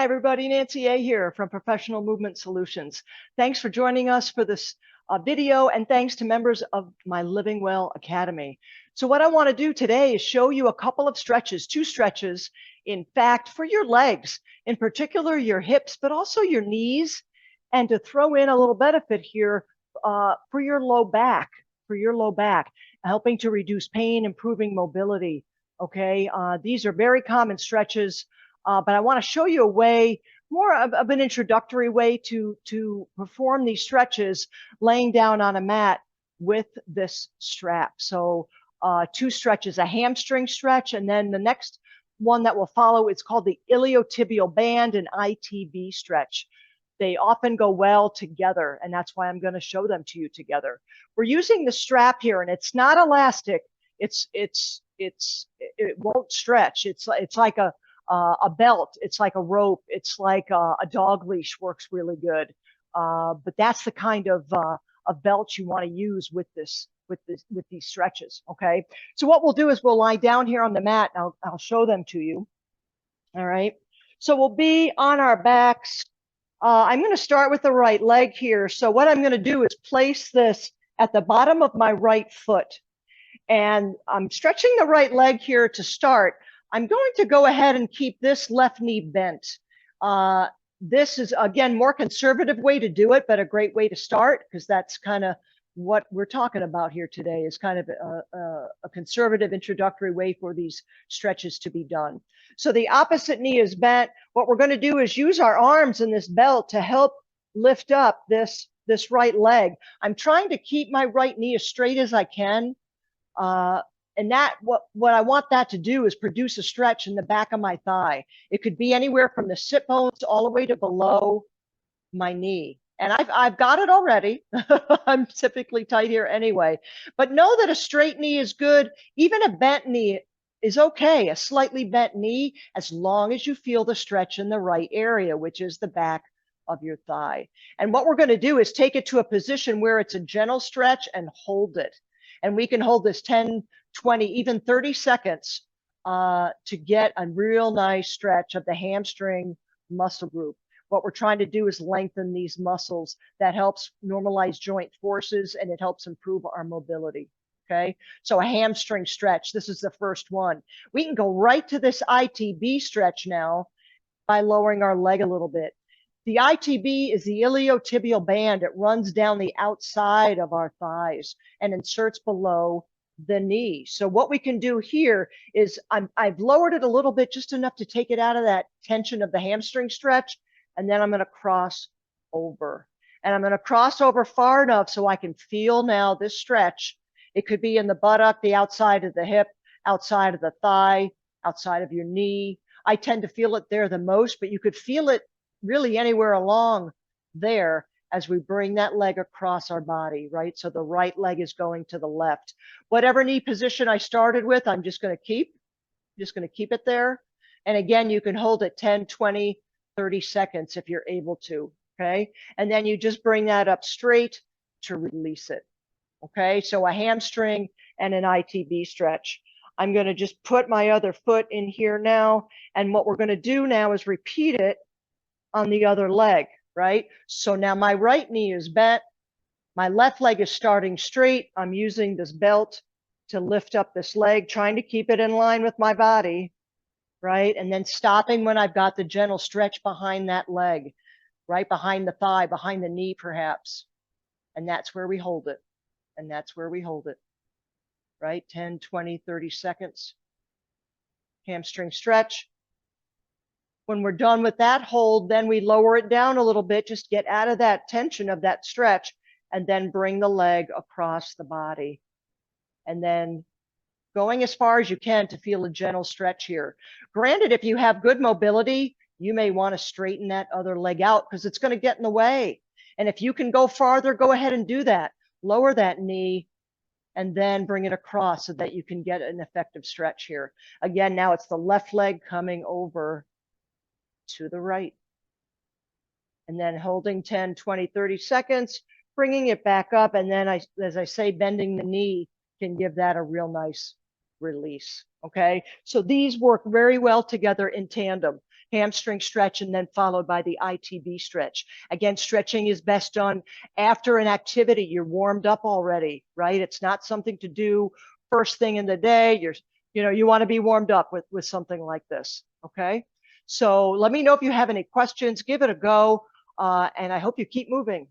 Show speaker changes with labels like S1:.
S1: Hi, everybody. Nancy A. here from Professional Movement Solutions. Thanks for joining us for this video, and thanks to members of my Living Well Academy. So what I want to do today is show you a couple of stretches, two stretches, in fact, for your legs, in particular your hips, but also your knees, and to throw in a little benefit here for your low back, helping to reduce pain, improving mobility. Okay, these are very common stretches. But I want to show you a way, more of an introductory way to perform these stretches laying down on a mat with this strap. So two stretches, a hamstring stretch, and then the next one that will follow is called the iliotibial band, an ITB stretch. They often go well together, and that's why I'm going to show them to you together. We're using the strap here, and it's not elastic. It won't stretch. It's like a belt, it's like a rope, it's like a dog leash works really good. But that's the kind of belt you want to use with these stretches. Okay, so what we'll do is we'll lie down here on the mat, and I'll show them to you. All right, so we'll be on our backs. I'm going to start with the right leg here. So what I'm going to do is place this at the bottom of my right foot, and I'm stretching the right leg here to start. I'm going to go ahead and keep this left knee bent. This is, again, more conservative way to do it, but a great way to start, because that's kind of what we're talking about here today, is kind of a conservative introductory way for these stretches to be done. So the opposite knee is bent. What we're going to do is use our arms in this belt to help lift up this right leg. I'm trying to keep my right knee as straight as I can. And that what I want that to do is produce a stretch in the back of my thigh. It could be anywhere from the sit bones all the way to below my knee. And I've got it already. I'm typically tight here anyway. But know that a straight knee is good. Even a bent knee is okay, a slightly bent knee, as long as you feel the stretch in the right area, which is the back of your thigh. And what we're going to do is take it to a position where it's a gentle stretch and hold it. And we can hold this 10, 20, even 30 seconds to get a real nice stretch of the hamstring muscle group. What we're trying to do is lengthen these muscles. That helps normalize joint forces, and it helps improve our mobility. Okay, so a hamstring stretch, this is the first one. We can go right to this ITB stretch now by lowering our leg a little bit. The ITB is the iliotibial band. It runs down the outside of our thighs and inserts below the knee. So what we can do here is I've lowered it a little bit, just enough to take it out of that tension of the hamstring stretch, and then I'm going to cross over. And I'm going to cross over far enough so I can feel now this stretch. It could be in the buttock, the outside of the hip, outside of the thigh, outside of your knee. I tend to feel it there the most, but you could feel it really anywhere along there as we bring that leg across our body, right? So the right leg is going to the left. Whatever knee position I started with, I'm just going to keep it there. And again, you can hold it 10, 20, 30 seconds if you're able to, okay? And then you just bring that up straight to release it, okay? So a hamstring and an ITB stretch. I'm going to just put my other foot in here now. And what we're going to do now is repeat it on the other leg, right? So now my right knee is bent. My left leg is starting straight. I'm using this belt to lift up this leg, trying to keep it in line with my body, right? And then stopping when I've got the gentle stretch behind that leg, right behind the thigh, behind the knee perhaps. And that's where we hold it. And that's where we hold it, right? 10, 20, 30 seconds. Hamstring stretch. When we're done with that hold, then we lower it down a little bit, just get out of that tension of that stretch, and then bring the leg across the body. And then going as far as you can to feel a gentle stretch here. Granted, if you have good mobility, you may want to straighten that other leg out because it's going to get in the way. And if you can go farther, go ahead and do that. Lower that knee and then bring it across so that you can get an effective stretch here. Again, now it's the left leg coming over to the right. And then holding 10, 20, 30 seconds, bringing it back up. And then, as I say, bending the knee can give that a real nice release. Okay, so these work very well together in tandem. hamstring stretch, and then followed by the ITB stretch. Again, stretching is best done after an activity. You're warmed up already, right? It's not something to do first thing in the day. You want to be warmed up with something like this. Okay. So let me know if you have any questions. Give it a go. And I hope you keep moving.